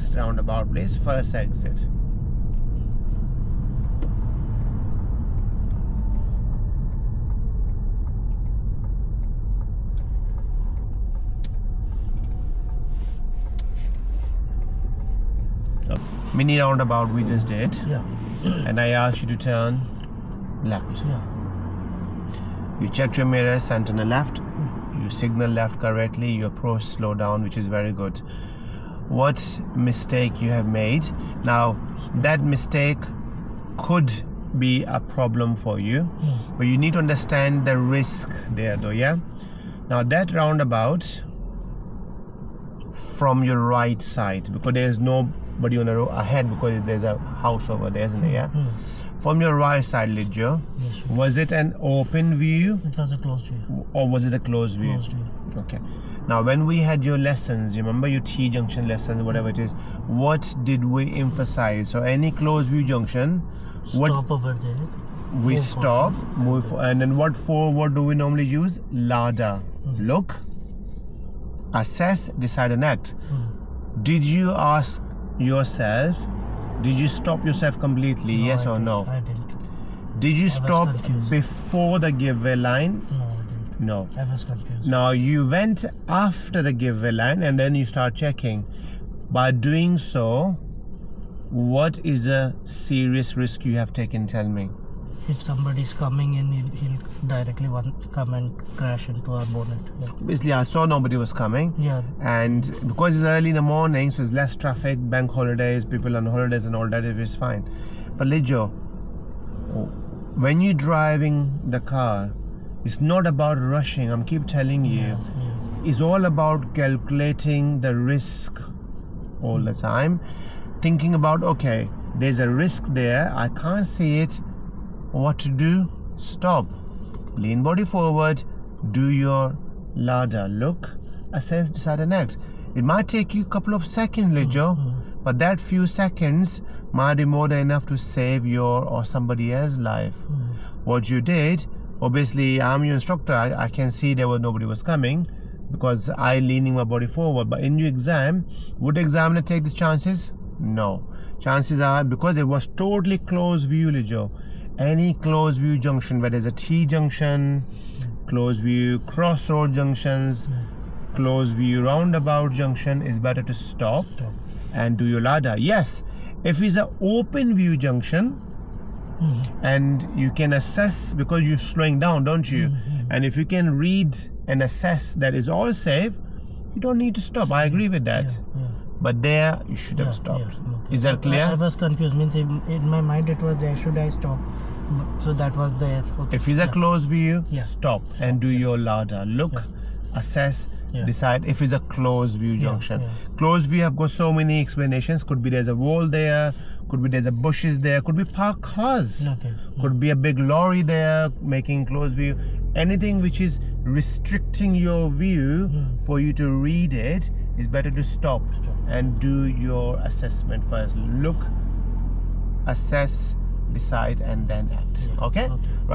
next roundabout, please. First exit. Mini roundabout we just did. Yeah. And I asked you to turn left. Yeah. You checked your mirrors, sent on the left. You signal left correctly. You approach slow down, which is very good. What mistake you have made? Now, that mistake could be a problem for you, but you need to understand the risk there, though. Yeah. Now that roundabout from your right side, because there is nobody on the road ahead, because there's a house over there, isn't there? Yeah. From your right side, Lijo, Yes, was it an open view it was a closed view. or was it a closed view? Closed view. Okay. Now, when we had your lessons, you remember your T junction lessons, whatever it is, what did we emphasize? So any closed view junction, Stop over there. we Move stop, move forward. And then what do we normally use? LADA. Look, assess, decide and act. Did you ask yourself, did you stop yourself completely? Yes or no? I didn't. Did you was stop confused. before the giveaway line? No, I didn't. No. I was confused. Now you went after the giveaway line and then you start checking. By doing so, what is a serious risk you have taken? Tell me. If somebody's coming in, he'll directly come and crash into our bonnet. Yeah. Basically, I saw nobody was coming. Yeah. And because it's early in the morning, so there's less traffic, bank holidays, people on holidays and all that, it is fine. But Lijo, when you're driving the car, it's not about rushing. I'm keep telling you. Yeah. It's all about calculating the risk all the time. Thinking about, okay, there's a risk there. I can't see it. What to do? Stop. Lean body forward. Do your LADA. Look, assess, decide and act. It might take you a couple of seconds, Lijo, but that few seconds might be more than enough to save your or somebody else's life. What you did, obviously, I'm your instructor. I can see nobody was coming because I leaning my body forward. But in your exam, would the examiner take these chances? No. Chances are, because it was totally closed view, Lijo. Any closed view junction, where there's a T junction, closed view crossroad junctions, closed view roundabout junction, is better to stop and do your LADA. Yes, if it's an open view junction and you can assess, because you're slowing down, don't you? And if you can read and assess that is all safe, you don't need to stop. I agree with that. Yeah. But there you should have stopped. Okay. Is that clear? I was confused. Means in my mind it was there. Should I stop? So that was there. Okay. If it's a closed view, Yeah. stop and do your LADA. Look, assess, decide. If it's a closed view junction. Closed view have got so many explanations. Could be there's a wall there, could be there's a bushes there, could be parked cars. Okay. Could be a big lorry there making closed view. Anything which is restricting your view for you to read it, is better to stop and do your assessment first. Look, assess, decide and then act. Okay?